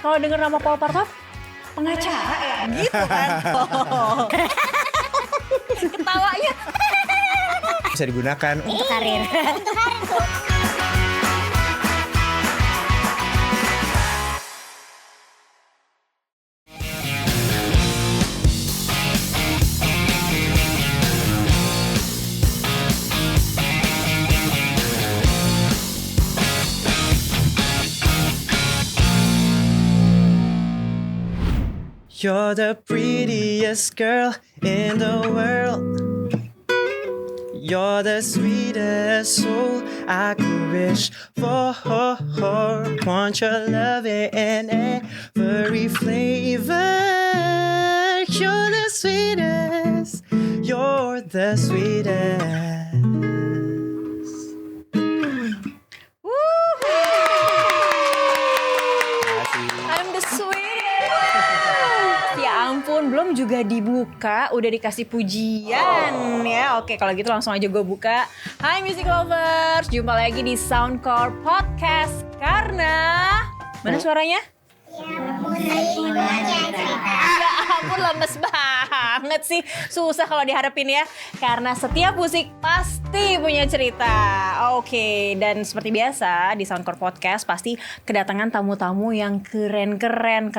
Kalau denger nama Paul Partoad, pengacara ya gitu kan. Ketawanya Bisa digunakan untuk karir. You're the prettiest girl in the world. You're the sweetest soul I could wish for. Want your love in every flavor. You're the sweetest. You're the sweetest. I'm the sweetest. Ya ampun, belum juga dibuka, udah dikasih pujian ya. Oke, kalau gitu langsung aja gue buka. Hai Music Lovers, jumpa lagi di Soundcore Podcast. Karena mana suaranya? Ya ampun, lemes banget sih. Susah kalau diharapin ya. Karena setiap musik pasti punya cerita. Oke, dan seperti biasa di Soundcore Podcast pasti kedatangan tamu-tamu yang keren-keren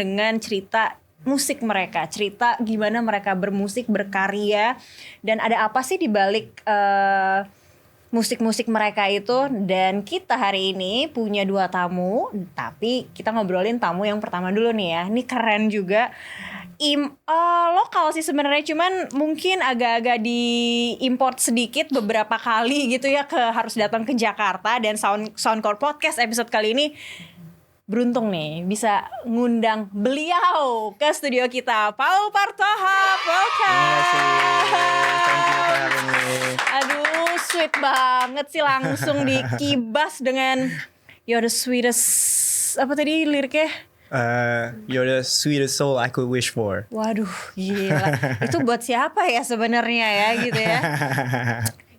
dengan cerita musik mereka, cerita gimana mereka bermusik, berkarya, dan ada apa sih di balik musik-musik mereka itu. Dan kita hari ini punya 2 tamu, tapi kita ngobrolin tamu yang pertama dulu nih ya. Ini keren juga, lokal sih sebenarnya, cuman mungkin agak-agak diimport sedikit beberapa kali gitu ya, harus datang ke Jakarta. Dan Soundcore Podcast episode kali ini beruntung nih bisa ngundang beliau ke studio kita, Paul Partoad. Aduh, sweet banget sih, langsung dikibas dengan You're the sweetest. Apa tadi liriknya? You're the sweetest soul I could wish for. Waduh, gila. Itu buat siapa ya sebenarnya ya gitu ya?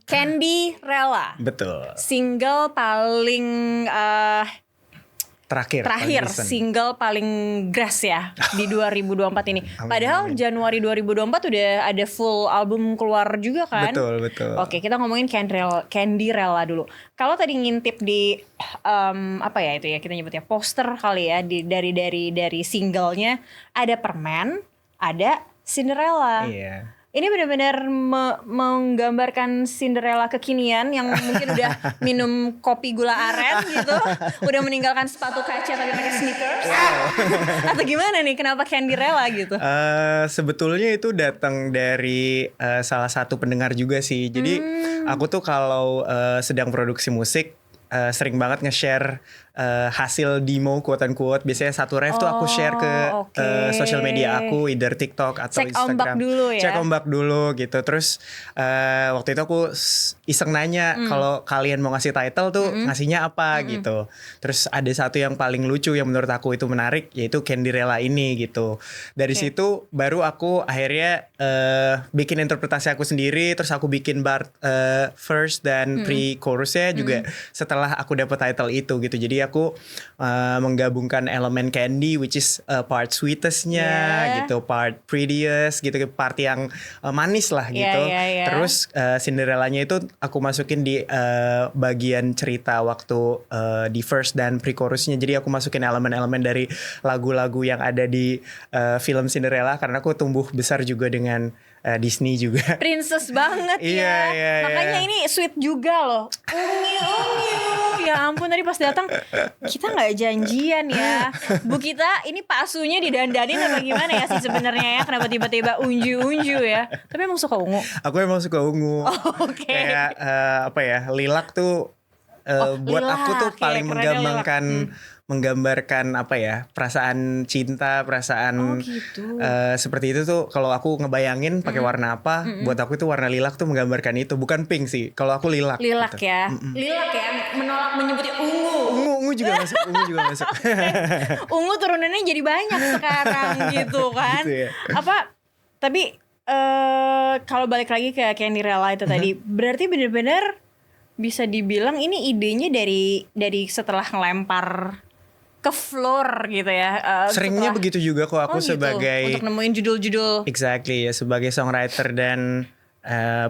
Candy Rella. Betul. Single paling terakhir recent. single paling grass ya di 2024 ini. Padahal Januari 2024 udah ada full album keluar juga kan? Betul. Oke, kita ngomongin Candy Rella dulu. Kalau tadi ngintip di apa ya itu ya kita nyebutnya poster kali ya, dari singlenya ada Permen, ada Cinderella. Iya. Ini benar-benar menggambarkan Cinderella kekinian yang mungkin udah minum kopi gula aren gitu, udah meninggalkan sepatu kaca tapi pakai sneakers. Atau gimana nih, kenapa Candy-Rella gitu? Sebetulnya itu datang dari salah satu pendengar juga sih. Jadi aku tuh kalau sedang produksi musik sering banget nge-share hasil demo quote unquote. Biasanya satu ref tuh aku share ke sosial media aku, either TikTok atau Cek Instagram. Cek ombak dulu gitu. Terus waktu itu aku iseng nanya kalau kalian mau ngasih title tuh ngasihnya apa gitu. Terus ada satu yang paling lucu yang menurut aku itu menarik, yaitu Candy-Rella ini gitu. Dari situ baru aku akhirnya bikin interpretasi aku sendiri. Terus aku bikin bar first dan pre-chorusnya juga setelah aku dapet title itu gitu. Jadi aku menggabungkan elemen Candy, which is part sweetestnya gitu, part prettiest gitu, part yang manis lah gitu. Terus Cinderellanya itu aku masukin di bagian cerita waktu di first dan pre-chorusnya. Jadi aku masukin elemen-elemen dari lagu-lagu yang ada di film Cinderella, karena aku tumbuh besar juga dengan Disney juga. Princess banget ya. Makanya ini sweet juga loh. Unyu. Ya ampun, tadi pas datang kita nggak janjian ya. Bu kita ini Pak Asunya didandanin apa gimana ya sih sebenarnya ya? Kenapa tiba-tiba unju ya? Tapi emang suka ungu. Aku emang suka ungu. Kayak apa ya? Lilak tuh buat lilak, aku tuh paling menggambarkan apa ya, perasaan cinta, perasaan gitu. Seperti itu tuh. Kalau aku ngebayangin pakai warna apa, buat aku itu warna lilak tuh menggambarkan itu. Bukan pink sih, kalau aku lilak gitu. Ya. Lilak ya, menolak menyebutnya ungu juga masuk. Ungu turunannya jadi banyak sekarang gitu kan. Gitu ya. Apa tapi kalau balik lagi ke Candy-Rella itu tadi, berarti benar-benar bisa dibilang ini idenya dari setelah ngelempar ke floor gitu ya. Seringnya setelah- begitu juga kok aku gitu, sebagai untuk nemuin judul-judul. exactly ya, sebagai songwriter dan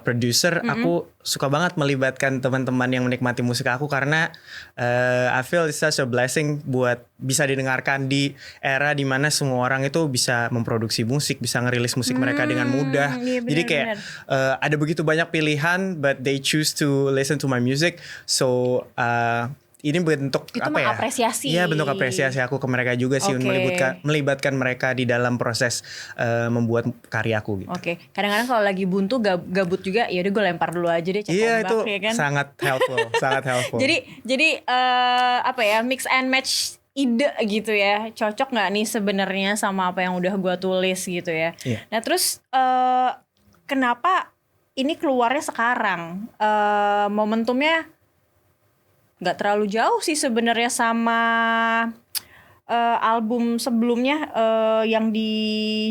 producer, aku suka banget melibatkan teman-teman yang menikmati musik aku karena I feel it's such a blessing buat bisa didengarkan di era dimana semua orang itu bisa memproduksi musik, bisa ngerilis musik mereka dengan mudah. Iya, Jadi kayak ada begitu banyak pilihan, but they choose to listen to my music. So ini bentuk Itu apa ya? mengapresiasi. Iya, bentuk apresiasi aku ke mereka juga sih, Oke. melibatkan mereka di dalam proses membuat karyaku gitu. Oke, kadang-kadang kalau lagi buntu gabut juga, ya udah gue lempar dulu aja deh cek Iya, ombak, itu ya kan. sangat helpful, sangat helpful. Jadi apa ya, mix and match ide gitu ya, cocok nggak nih sebenarnya sama apa yang udah gue tulis gitu ya. Iya. Nah terus kenapa ini keluarnya sekarang? Momentumnya nggak terlalu jauh sih sebenarnya sama album sebelumnya yang di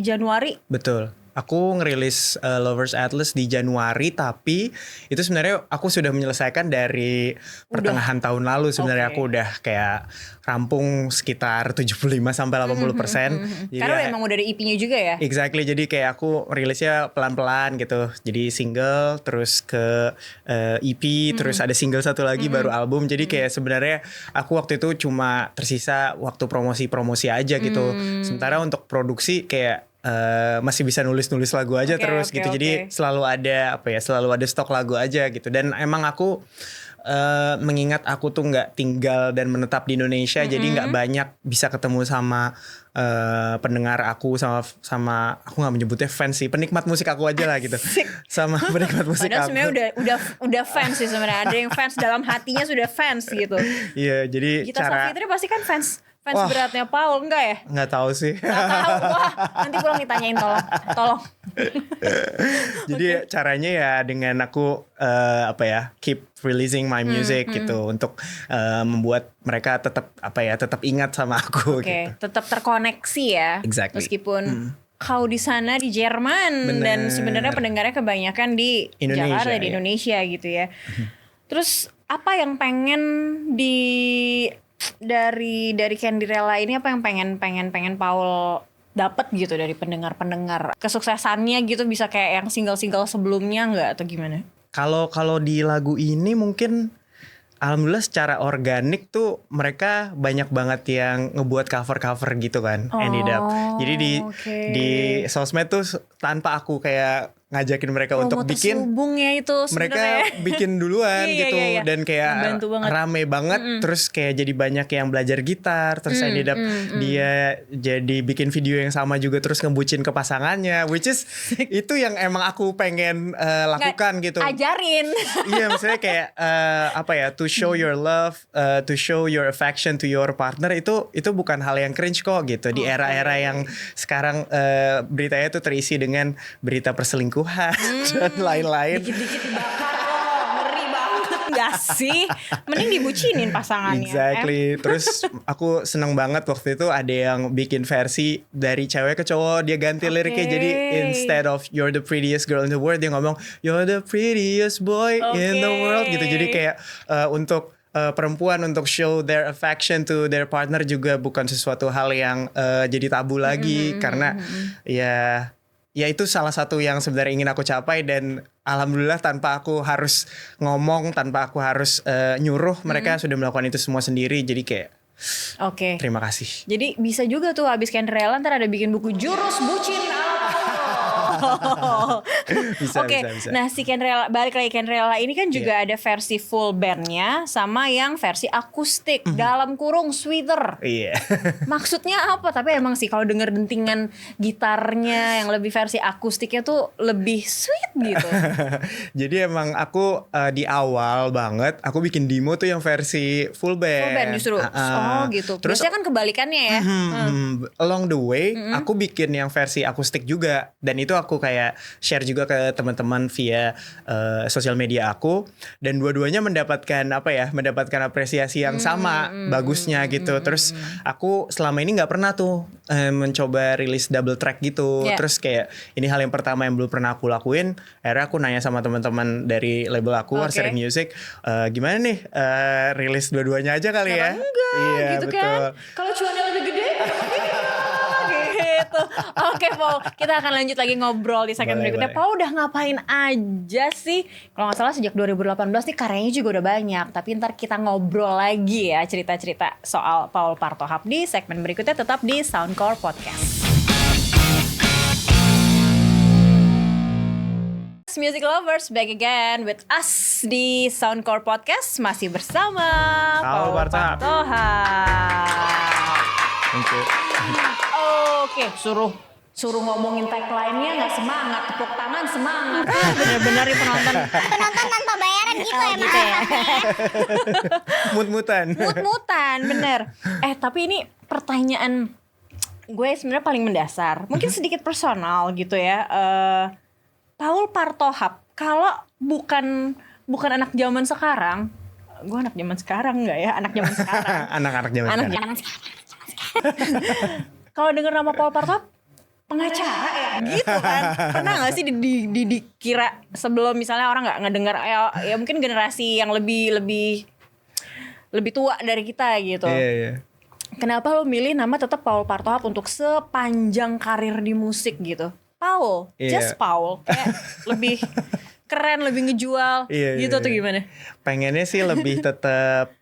Januari. Betul. Aku ngerilis Lovers Atlas di Januari, tapi itu sebenarnya aku sudah menyelesaikan dari pertengahan tahun lalu. Sebenarnya Oke. aku udah kayak rampung sekitar 75 sampai 80%. Jadi Karena emang udah ada EP-nya juga ya. exactly, jadi kayak aku rilisnya pelan-pelan gitu. Jadi single, terus ke EP, terus ada single satu lagi baru album. Jadi kayak sebenarnya aku waktu itu cuma tersisa waktu promosi-promosi aja gitu. Sementara untuk produksi kayak masih bisa nulis-nulis lagu aja Oke, terus oke, gitu. Jadi oke. selalu ada selalu ada stok lagu aja gitu. Dan emang aku mengingat aku tuh nggak tinggal dan menetap di Indonesia, jadi nggak banyak bisa ketemu sama pendengar aku, sama aku nggak menyebutnya fans sih, penikmat musik aku aja lah gitu, sama penikmat musik Padahal aku. sebenarnya udah fans sih sebenarnya. Ada yang fans dalam hatinya sudah fans gitu. Iya, jadi Gita Savitri pasti kan fans Wah. beratnya Paul, enggak ya? nggak tahu sih. Gak tahu. Wah, nanti pulang ditanyain tolong. Jadi caranya ya dengan aku keep releasing my music gitu untuk membuat mereka tetap ingat sama aku Oke, gitu. tetap terkoneksi ya. Exactly. Meskipun kau di sana di Jerman Bener. dan sebenarnya pendengarnya kebanyakan di Indonesia, Jakarta, di ya. Indonesia gitu ya. Terus apa yang pengen dari Candirella ini, apa yang pengen Paul dapat gitu dari pendengar kesuksesannya gitu, bisa kayak yang single-single sebelumnya nggak atau gimana? Kalau di lagu ini mungkin alhamdulillah secara organik tuh mereka banyak banget yang ngebuat cover gitu kan, ended up. Jadi oke. di sosmed tuh tanpa aku kayak ngajakin mereka Promo untuk bikin, terselubungnya itu mereka sebenarnya. bikin duluan Iya, gitu. iya, iya. Dan kayak Membantu banget. rame banget. Terus kayak jadi banyak yang belajar gitar. Terus ended up dia jadi bikin video yang sama juga, terus ngebucin ke pasangannya, which is itu yang emang aku pengen lakukan gitu. Ajarin. Iya, maksudnya kayak to show your love, to show your affection to your partner, itu bukan hal yang cringe kok gitu. Di era-era yang sekarang beritanya tuh terisi dengan berita perselingkuhan dan lain-lain. Dikit-dikit dibakar loh, ngeri banget gak sih? Mending dibucinin pasangannya. Exactly. Terus aku seneng banget waktu itu ada yang bikin versi dari cewek ke cowok, dia ganti liriknya, jadi instead of you're the prettiest girl in the world, dia ngomong you're the prettiest boy in the world gitu. Jadi kayak untuk perempuan untuk show their affection to their partner juga bukan sesuatu hal yang jadi tabu lagi, karena ya itu salah satu yang sebenarnya ingin aku capai. Dan alhamdulillah tanpa aku harus ngomong, tanpa aku harus nyuruh, mereka sudah melakukan itu semua sendiri. Jadi kayak Oke. terima kasih. Jadi bisa juga tuh abis Candirella ntar ada bikin buku Jurus Bucin Bisa, Oke, bisa. nah si Candirella, balik lagi Candirella ini kan juga ada versi full bandnya sama yang versi akustik dalam kurung Sweeter. Iya. Maksudnya apa? Tapi emang sih kalau denger dentingan gitarnya yang lebih versi akustiknya tuh lebih sweet gitu. Jadi emang aku di awal banget aku bikin demo tuh yang versi full band. Full band justru. Oh gitu. Terus Biasanya kan kebalikannya ya. along the way aku bikin yang versi akustik juga, dan itu aku aku kayak share juga ke teman-teman via sosial media aku, dan dua-duanya mendapatkan mendapatkan apresiasi yang sama bagusnya gitu. Terus aku selama ini nggak pernah tuh mencoba rilis double track gitu. Terus kayak ini hal yang pertama yang belum pernah aku lakuin. Akhirnya aku nanya sama teman-teman dari label aku, Arsenic Music, gimana nih rilis dua-duanya aja kali ya? Enggak, iya, gitu betul. kan. Kalau cuannya lebih gede, gitu. Oke, Paul, kita akan lanjut lagi ngobrol di segmen berikutnya. Paul udah ngapain aja sih? Kalau nggak salah sejak 2018 nih karyanya juga udah banyak. Tapi ntar kita ngobrol lagi ya cerita-cerita soal Paul Partohap di segmen berikutnya, tetap di Soundcore Podcast. Music lovers, back again with us di Soundcore Podcast, masih bersama Paul Partohap. Thank you. Oke, suruh ngomongin tagline-nya nggak semangat, tepuk tangan semangat. Bener-bener nih penonton tanpa bayaran gitu ya, gitu ya. Mut-mutan, bener. Tapi ini pertanyaan gue sebenarnya paling mendasar, mungkin sedikit personal gitu ya. Paul Partohap, kalau bukan anak zaman sekarang, gue anak zaman sekarang nggak ya? Anak zaman sekarang. Anak-anak zaman sekarang. Kalau dengar nama Paul Partohap, pengacara ya, gitu kan? Pernah nggak sih dikira sebelum misalnya orang nggak ngedengar ya mungkin generasi yang lebih tua dari kita gitu. Iya. Kenapa lo milih nama tetap Paul Partohap untuk sepanjang karir di musik gitu? Paul, just Paul, kayak lebih keren, lebih ngejual, gitu tuh gimana? Pengennya sih lebih tetap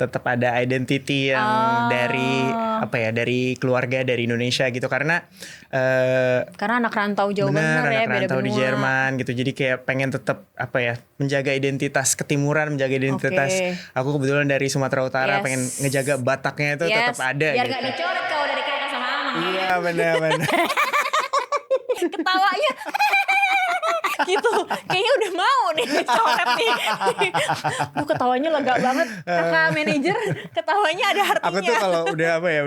tetap ada identity yang dari keluarga dari Indonesia gitu, karena anak rantau jauh banget ya, anak rantau di Jerman gitu, jadi kayak pengen tetap menjaga identitas ketimuran, menjaga identitas. Aku kebetulan dari Sumatera Utara, pengen ngejaga Bataknya itu tetap ada. Biar gitu. gak dicoret kalau dari kakak sama Amang. Iya benar. Ketawanya gitu, kayaknya udah mau nih dicoret nih. Ketawanya lega banget, kakak manajer ketawanya ada artinya. Aku tuh kalau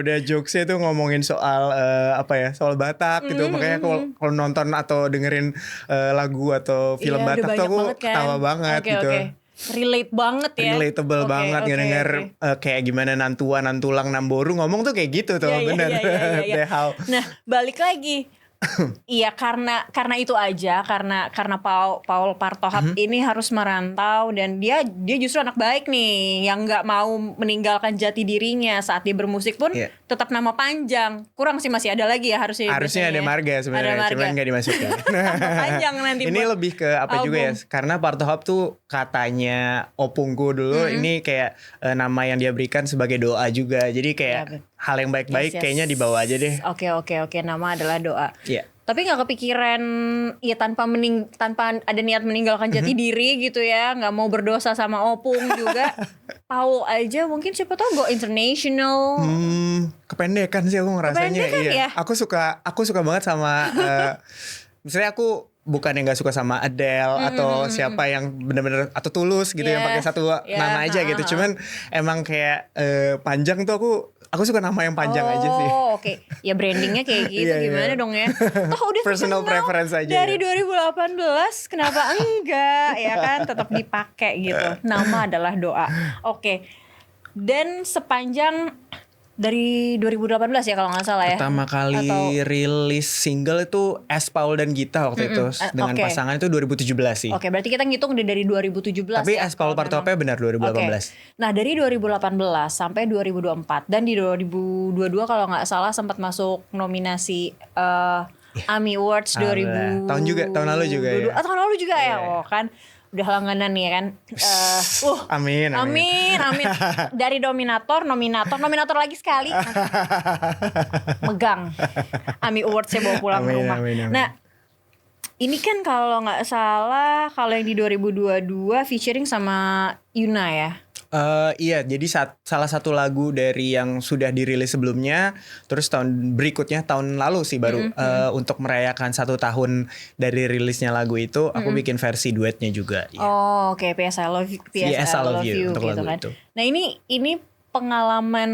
udah jokesnya tuh ngomongin soal soal Batak gitu, makanya kalau nonton atau dengerin lagu atau film Batak tuh aku ketawa banget gitu. Relate banget ya. Relatable banget denger kayak gimana nantulang Namboru ngomong tuh kayak gitu tuh, bener. Nah, balik lagi. Iya, karena itu aja, karena Paul Partohap ini harus merantau, dan dia justru anak baik nih yang nggak mau meninggalkan jati dirinya saat dia bermusik pun tetap nama panjang. Kurang sih, masih ada lagi ya harusnya ada marga sebenarnya, cuman nggak dimasukkan. Panjang nanti. Ini lebih ke juga ya, karena Partohap tuh katanya opungku dulu ini kayak nama yang dia berikan sebagai doa juga, jadi kayak hal yang baik-baik kayaknya dibawa aja deh. Oke, nama adalah doa. Iya. Tapi nggak kepikiran ya tanpa ada niat meninggalkan jati diri gitu ya, nggak mau berdosa sama opung juga. Paul aja mungkin siapa tahu go international. Kependekan sih aku ngerasanya. Kependekan ya? Aku suka banget sama misalnya aku bukan yang nggak suka sama Adele atau siapa yang benar-benar atau Tulus gitu yang pakai satu nama aja gitu. Cuman emang kayak panjang tuh aku suka nama yang panjang aja sih. Oh, oke. Ya brandingnya kayak gitu, gimana dong ya? Toh udah personal preference aja. Dari 2018, kenapa enggak? Ya kan, tetap dipakai gitu. Nama adalah doa. Oke. Dan sepanjang dari 2018 ya kalau nggak salah ya. Pertama kali rilis single itu S Paul dan Gita waktu itu dengan pasangan itu 2017 sih. Oke, berarti kita ngitung dari 2017. Tapi S Paul Partohapnya benar 2018. Nah, dari 2018 sampai 2024 dan di 2022 kalau nggak salah sempat masuk nominasi AMI Awards 2000. Tahun lalu juga ya. Tahun lalu juga ya. Oh kan. Udah langganan nih kan. Amin. Dari nominator lagi sekali. Megang AMI Awards saya bawa pulang ke rumah. Amin. Nah, ini kan kalau nggak salah, kalau yang di 2022 featuring sama Yuna ya. Iya, jadi salah satu lagu dari yang sudah dirilis sebelumnya, terus tahun berikutnya tahun lalu sih baru untuk merayakan 1 tahun dari rilisnya lagu itu, aku bikin versi duetnya juga. Oh, oke, PS I Love You, PS I Love You untuk gitu lagu kan. itu. Nah, ini pengalaman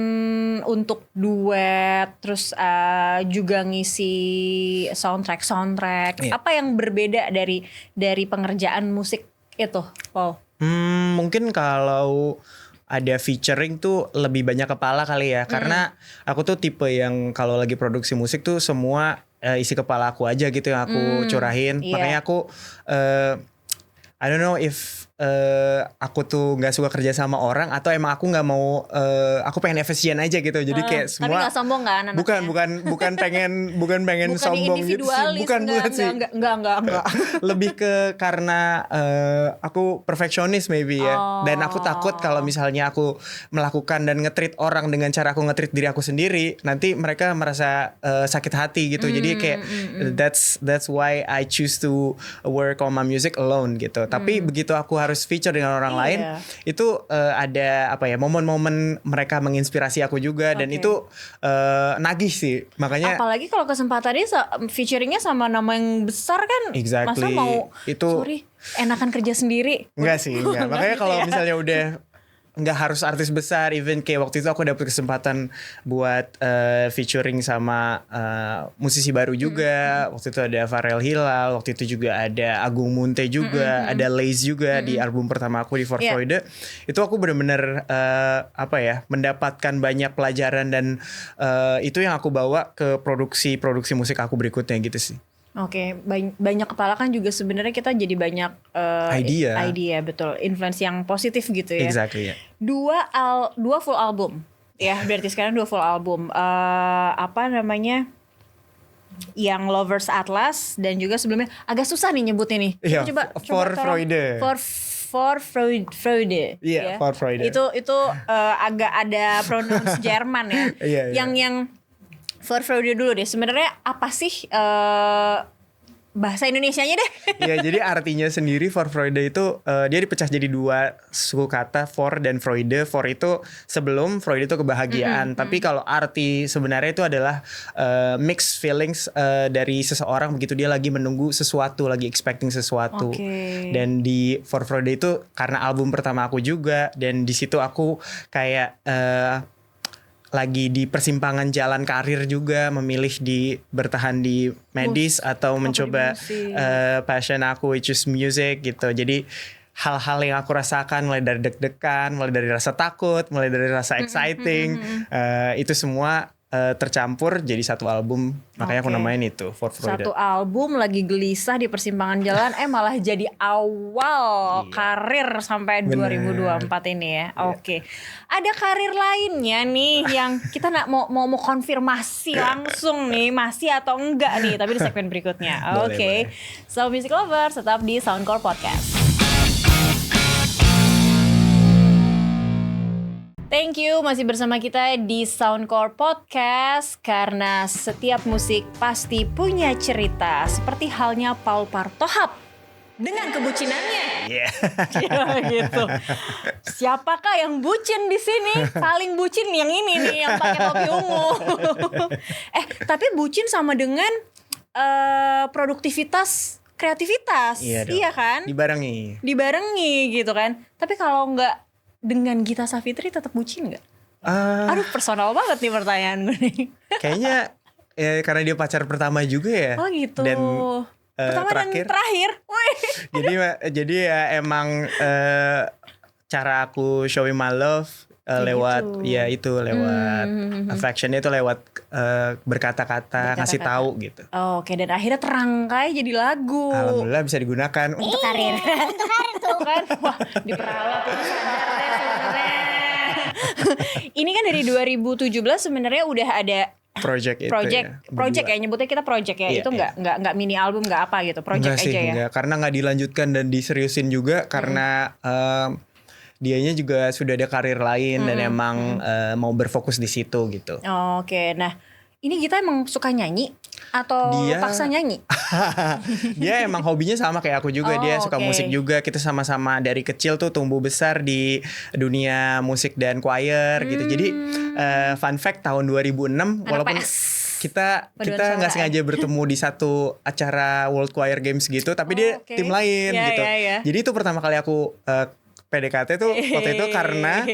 untuk duet, terus juga ngisi soundtrack. Iya. Apa yang berbeda dari pengerjaan musik itu, Paul? Mungkin kalau ada featuring tuh lebih banyak kepala kali ya. Karena aku tuh tipe yang kalau lagi produksi musik tuh semua isi kepala aku aja gitu yang aku curahin. Iya. Makanya aku I don't know if aku tuh nggak suka kerja sama orang atau emang aku nggak mau aku pengen efisien aja gitu. Jadi kayak semua. Tapi nggak sombong kan anaknya? Bukan pengen sombong gitu sih. Individualis, Bukan sih. Enggak. Lebih ke karena aku perfeksionis maybe ya. Dan aku takut kalau misalnya aku melakukan dan nge-treat orang dengan cara aku nge-treat diri aku sendiri, nanti mereka merasa sakit hati gitu. Jadi kayak that's why I choose to work on my music alone gitu. Tapi begitu aku harus feature dengan orang lain, itu ada apa ya, momen-momen mereka menginspirasi aku juga. Dan itu nagih sih. Makanya apalagi kalau kesempatannya featuringnya sama nama yang besar kan. Exactly. Masa mau Itu enakan kerja sendiri? Enggak sih, enggak. Makanya gitu kalau ya. misalnya udah nggak harus artis besar, even kayak waktu itu aku dapet kesempatan buat featuring sama musisi baru juga. Waktu itu ada Farel Hilal, waktu itu juga ada Agung Munte juga, ada Lace juga di album pertama aku di For Freude. Itu aku benar-benar apa ya, mendapatkan banyak pelajaran dan itu yang aku bawa ke produksi musik aku berikutnya gitu sih. Oke, banyak kepala kan juga sebenarnya kita jadi banyak idea, betul, influence yang positif gitu ya. Exactly ya. Dua full album, ya berarti sekarang 2 full album. Apa namanya? Yang Lovers Atlas dan juga sebelumnya agak susah nih nyebutnya nih. Iya, Coba For Freude. For Freude. Iya, ya. For Freude. Itu agak ada pronounce Jerman ya. Iya. Yang For Freude dulu deh. Sebenarnya apa sih bahasa Indonesianya deh? Iya, jadi artinya sendiri For Freude itu dia dipecah jadi 2 suku kata, For dan Freude. For itu sebelum, Freude itu kebahagiaan. Tapi kalau arti sebenarnya itu adalah mixed feelings dari seseorang begitu dia lagi menunggu sesuatu, lagi expecting sesuatu. Dan di For Freude itu karena album pertama aku juga, dan di situ aku kayak lagi di persimpangan jalan karir juga, memilih bertahan di medis atau mencoba passion aku which is music gitu. Jadi hal-hal yang aku rasakan mulai dari deg-degan, mulai dari rasa takut, mulai dari rasa exciting, itu semua tercampur jadi satu album. Makanya aku namain itu For Freude. Satu album lagi gelisah di persimpangan jalan, malah jadi awal karir sampai 2024 ini ya. Oke. Ada karir lainnya nih yang kita mau konfirmasi langsung nih, masih atau enggak nih, tapi di segmen berikutnya. Oke. So Music Lovers tetap di Soundcore Podcast. Thank you masih bersama kita di Soundcore Podcast. Karena setiap musik pasti punya cerita, seperti halnya Paul Partohap dengan kebucinannya. Yeah. Gitu. Siapakah yang bucin di sini? Paling bucin yang ini nih, yang pakai topi ungu. Tapi bucin sama dengan produktivitas, kreativitas. Iya kan? Dibarengi gitu kan. Tapi kalau nggak dengan Gita Savitri tetap bucin gak? Aduh, personal banget nih pertanyaan gue nih. Kayaknya karena dia pacar pertama juga ya. Oh gitu. Dan pertama terakhir. dan terakhir. Jadi ya emang cara aku showing my love lewat gitu. ya itu lewat affectionnya itu lewat berkata-kata, ngasih tahu gitu. Oke, dan akhirnya terangkai jadi lagu. Alhamdulillah bisa digunakan Untuk karir. Untuk karir tuh. Kan, wah diperalat tuh sadar deh sebenarnya. Ini kan dari 2017 sebenarnya udah ada project ya, nyebutnya kita project ya. Itu nggak mini album, nggak apa gitu, project enggak sih, aja ya. Enggak, karena nggak dilanjutkan dan diseriusin juga karena dianya juga sudah ada karir lain dan emang mau berfokus di situ gitu. Oke, nah ini Gita emang suka nyanyi atau paksa nyanyi? Dia emang hobinya sama kayak aku juga. Dia suka musik juga. Kita sama-sama dari kecil tuh tumbuh besar di dunia musik dan choir gitu. Jadi fun fact tahun 2006 walaupun kita nggak sengaja bertemu di satu acara World Choir Games gitu, tapi dia tim lain gitu. Jadi itu pertama kali aku PDKT tuh waktu itu karena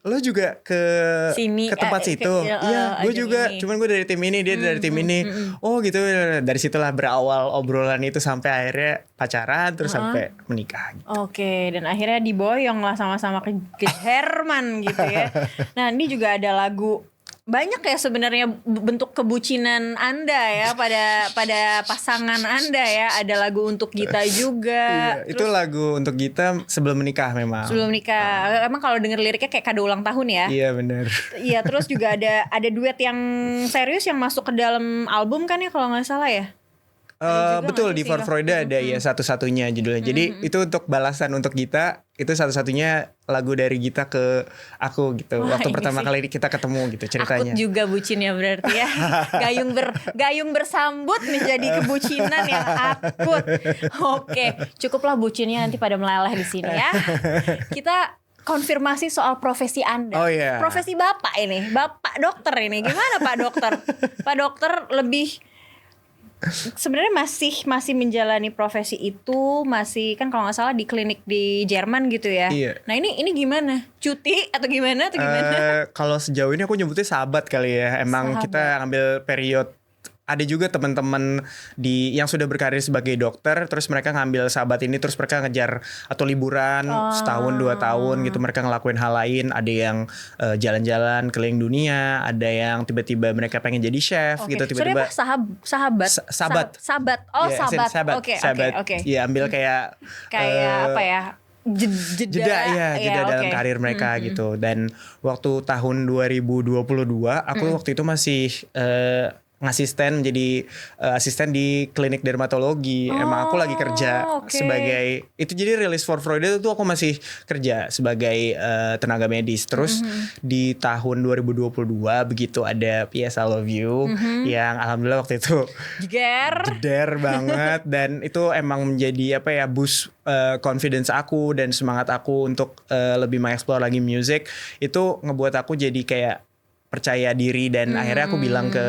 lo juga ke Sini, tempat situ. Iya, gue ajang juga. ini. Cuman gue dari tim ini, dia dari tim ini. Oh gitu. Dari situlah berawal obrolan itu sampai akhirnya pacaran terus sampai menikah. Gitu. Oke, dan akhirnya diboyong lah sama-sama ke Jerman gitu ya. Nah, ini juga ada lagu, banyak ya sebenarnya bentuk kebucinan Anda ya pada pasangan Anda ya. Ada lagu untuk Gita juga. Iya, itu lagu untuk Gita sebelum menikah memang. Sebelum nikah. Emang kalau denger liriknya kayak kado ulang tahun ya. Iya benar. Iya, terus juga ada duet yang serius yang masuk ke dalam album kan ya kalau nggak salah ya. juga Betul nggak di sih, For Kak? Freude ada ya satu-satunya judulnya. Jadi itu untuk balasan untuk Gita, itu satu-satunya lagu dari Gita ke aku gitu. Wah, Waktu ini pertama sih kali kita ketemu gitu ceritanya. Akut juga bucin ya berarti ya. Gayung bersambut menjadi kebucinan yang akut. Oke, cukuplah bucinnya, nanti pada meleleh di sini ya. Kita konfirmasi soal profesi Anda. Oh, iya. Profesi Bapak ini, Bapak dokter ini. Gimana Pak dokter? Pak dokter lebih sebenarnya masih menjalani profesi itu, masih kan kalau nggak salah di klinik di Jerman gitu ya. Iya. Nah ini gimana? Cuti atau gimana? Kalau sejauh ini aku nyebutnya sahabat kali ya. Emang Sahabat. kita ambil periode. Ada juga teman-teman yang sudah berkarir sebagai dokter, terus mereka ngambil sahabat ini, terus mereka ngejar atau liburan setahun 2 tahun gitu, mereka ngelakuin hal lain. Ada yang jalan-jalan keliling dunia, ada yang tiba-tiba mereka pengen jadi chef gitu, tiba-tiba. Sahabat. Sahabat. Oh, Ya, sahabat. Oke. Ya ambil kayak Apa ya? Jeda dalam oke. karir mereka gitu. Dan waktu tahun 2022 aku waktu itu masih ngasisten menjadi asisten di klinik dermatologi. Emang aku lagi kerja oke. sebagai itu, jadi rilis For Freude itu aku masih kerja sebagai tenaga medis. Terus di tahun 2022 begitu ada PS I Love You yang alhamdulillah waktu itu jeder banget dan itu emang menjadi apa ya, boost confidence aku dan semangat aku untuk lebih mengeksplor lagi music. Itu ngebuat aku jadi kayak percaya diri dan akhirnya aku bilang ke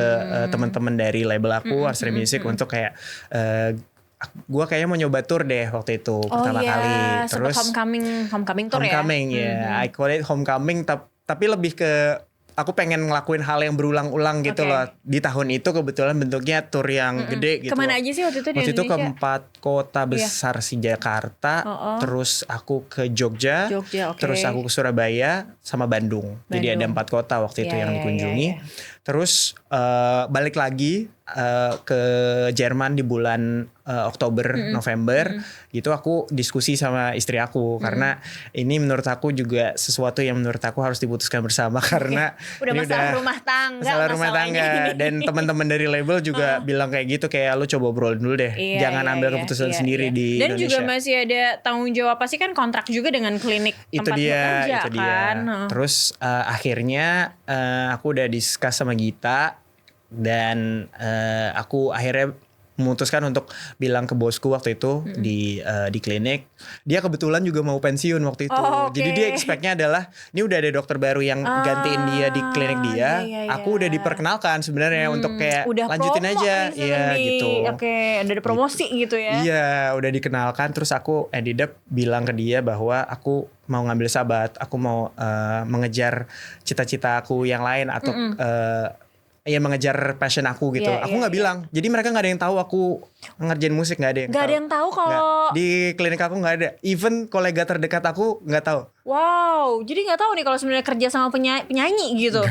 teman-teman dari label aku Arsri Music untuk kayak gue kayaknya mau nyoba tour deh waktu itu pertama kali. Terus homecoming tour homecoming ya, I call it homecoming, tapi lebih ke aku pengen ngelakuin hal yang berulang-ulang gitu Oke. loh. Di tahun itu kebetulan bentuknya tour yang gede gitu. Kemana aja sih waktu itu di Waktu itu ke Indonesia? 4 kota besar sih, Jakarta, terus aku ke Jogja, Jogja, oke. terus aku ke Surabaya sama Bandung. Jadi ada 4 kota waktu itu Iya, yang iya, dikunjungi. iya, iya. Terus balik lagi ke Jerman di bulan Oktober, November gitu. Aku diskusi sama istri aku karena ini menurut aku juga sesuatu yang menurut aku harus diputuskan bersama karena Udah ini masalah rumah tangga, masalah rumah masalahnya tangga ini. dan teman-teman dari label juga bilang kayak gitu, kayak lu coba obrolin dulu deh, Iya, jangan iya, ambil iya, keputusan iya, sendiri iya. di Dan Indonesia. juga masih ada tanggung jawab, pasti kan kontrak juga dengan klinik itu tempat dia, bekerja itu dia. kan. Terus akhirnya aku udah discuss sama Gita dan aku akhirnya memutuskan untuk bilang ke bosku waktu itu di klinik. Dia kebetulan juga mau pensiun waktu itu. Oh, oke. Jadi dia expect-nya adalah ini udah ada dokter baru yang gantiin dia di klinik dia. iya, Aku udah diperkenalkan sebenarnya untuk kayak Udah lanjutin promo aja. nih, Iya gitu. Oke, ada promosi gitu ya. Iya, udah dikenalkan. Terus aku ended up bilang ke dia bahwa aku mau ngambil sahabat, aku mau mengejar cita-cita aku yang lain atau ya mengejar passion aku gitu. Iya, Aku iya, nggak bilang. Jadi mereka nggak ada yang tahu aku ngerjain musik, nggak ada yang Gak tahu. ada yang tahu kalau Nggak. Di klinik aku nggak ada. Even kolega terdekat aku nggak tahu. wow, jadi nggak tahu nih kalau sebenarnya kerja sama penyanyi gitu.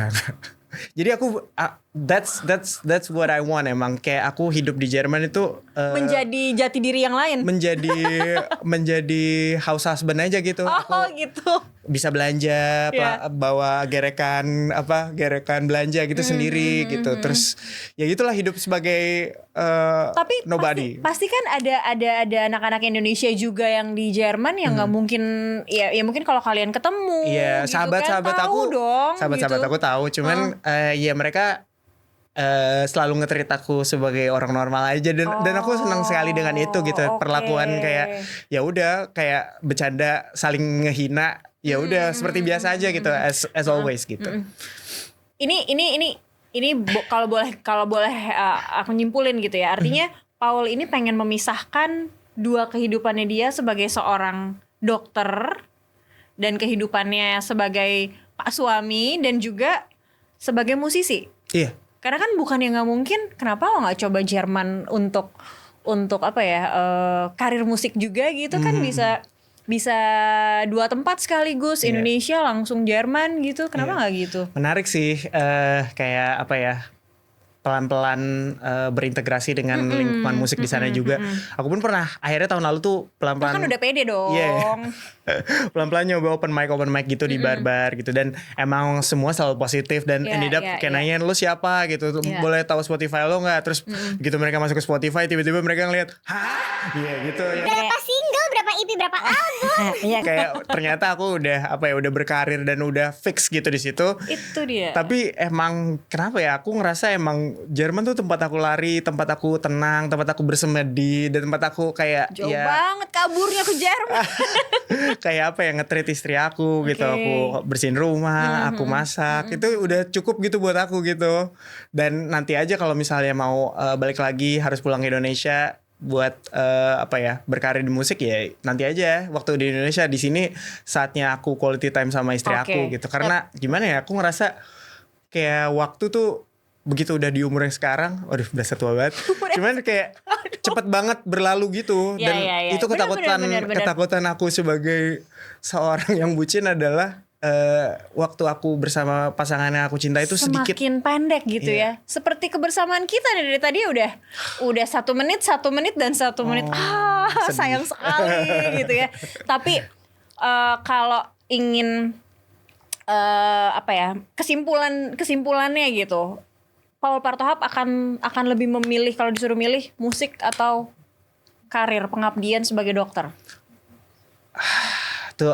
Jadi aku that's what I want emang. Kayak aku hidup di Jerman itu Menjadi jati diri yang lain. menjadi house husband aja gitu. Oh Aku gitu. bisa belanja Iya. bawa gerekan belanja gitu sendiri gitu. Terus ya gitulah hidup sebagai Tapi nobody. pasti kan ada anak-anak Indonesia juga yang di Jerman yang nggak mungkin ya mungkin kalau kalian ketemu Iya, gitu sahabat-sahabat kan, tahu aku dong sahabat-sahabat gitu. aku tahu, cuman ya mereka selalu nge-treat aku sebagai orang normal aja dan aku senang sekali dengan itu gitu. Oke. Perlakuan kayak ya udah kayak bercanda saling ngehina, ya udah seperti biasa aja gitu as always gitu. Ini kalau boleh aku nyimpulin gitu ya. Artinya Paul ini pengen memisahkan dua kehidupannya dia sebagai seorang dokter dan kehidupannya sebagai Pak suami dan juga sebagai musisi. Iya. Karena kan bukan yang nggak mungkin. Kenapa lo nggak coba Jerman untuk apa ya karir musik juga gitu kan bisa 2 tempat sekaligus. Iya. Indonesia langsung Jerman gitu. Kenapa nggak gitu? Menarik sih, kayak apa ya, pelan-pelan berintegrasi dengan lingkungan musik di sana juga. Aku pun pernah akhirnya tahun lalu tuh Lo pelan-pelan. kan udah pede dong. Iya. Pelan-pelan nyoba open mic gitu di bar-bar gitu, dan emang semua selalu positif dan Iya, ended up iya, kayak iya. nanyain lu siapa gitu, Iya. boleh tahu Spotify lo nggak, terus begitu mereka masuk ke Spotify tiba-tiba mereka ngeliat hah, iya gitu ya. Berapa single, berapa EP, berapa album? Iya. Kayak ternyata aku udah udah berkarir dan udah fix gitu di situ. Itu dia. Tapi emang kenapa ya, aku ngerasa emang Jerman tuh tempat aku lari, tempat aku tenang, tempat aku bersemedi, dan tempat aku kayak Jauh banget kaburnya ke Jerman. kayak apa ya, nge-treat istri aku gitu. Oke. Aku bersihin rumah, aku masak, itu udah cukup gitu buat aku gitu. Dan nanti aja kalau misalnya mau balik lagi harus pulang ke Indonesia buat apa ya, berkarir di musik, ya nanti aja waktu di Indonesia. Di sini saatnya aku quality time sama istri Oke. aku gitu. Karena gimana ya, aku ngerasa kayak waktu tuh begitu udah di umur yang sekarang, waduh udah tua banget. Cuman kayak cepet banget berlalu gitu. Ya, Dan ya, ya. itu Bener. ketakutan aku sebagai seorang yang bucin adalah waktu aku bersama pasangan yang aku cinta itu sedikit. Semakin pendek gitu Iya. ya. Seperti kebersamaan kita dari tadi udah 1 menit dan 1 menit. sedih. Sayang sekali gitu ya. Tapi kalau ingin apa ya, kesimpulannya gitu. Paul Partohap akan lebih memilih, kalau disuruh milih, musik atau karir pengabdian sebagai dokter. Itu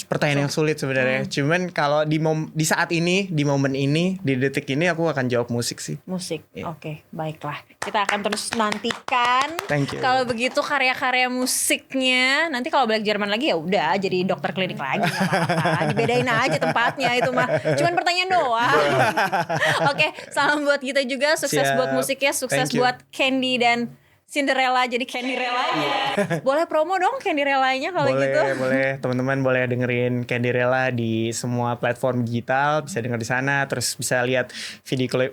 pertanyaan yang sulit sebenarnya. Cuman kalau di saat ini, di momen ini, di detik ini, aku akan jawab musik sih. Musik, Iya. Oke, baiklah. Kita akan terus nantikan. Thank you. Kalau begitu karya-karya musiknya. Nanti kalau balik Jerman lagi ya udah jadi dokter klinik lagi, nggak apa-apa. Dibedain aja tempatnya itu mah. Cuman pertanyaan doang. Oke, salam buat kita juga. Sukses Siap. buat musiknya, sukses Thank you. buat Candy dan Cinderella jadi Candyrella-nya. Boleh promo dong Candyrella-nya kalau Boleh, gitu. boleh. Teman-teman boleh dengerin Candyrella di semua platform digital, bisa denger di sana. Terus bisa lihat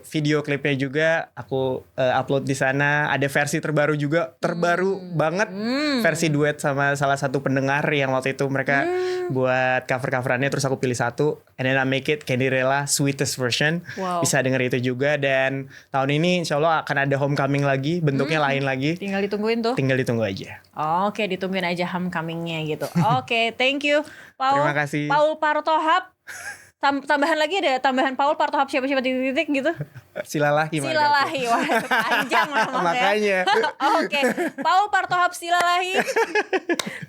video klipnya juga. Aku upload di sana. Ada versi terbaru juga, terbaru banget. Versi duet sama salah satu pendengar yang waktu itu mereka buat cover-coverannya. Terus aku pilih satu, and then I make it Candyrella sweetest version. Wow. Bisa denger itu juga. Dan tahun ini insya Allah akan ada homecoming lagi, bentuknya lain lagi. Tinggal ditungguin tuh. Tinggal ditunggu aja. Oke, ditungguin aja homecoming-nya gitu. Oke, thank you Paul. Terima kasih. Paul Partohap. Tambahan lagi, ada tambahan Paul Partohap siapa-siapa titik-titik gitu. Silalahi. Silalahi. Wah, panjang memang Makanya. ya. Oke, Paul Partohap Silalahi.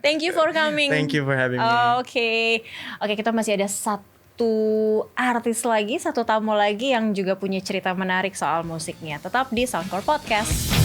Thank you for coming. Thank you for having me. Oke, kita masih ada satu artis lagi, satu tamu lagi yang juga punya cerita menarik soal musiknya. Tetap di Soundcore Podcast.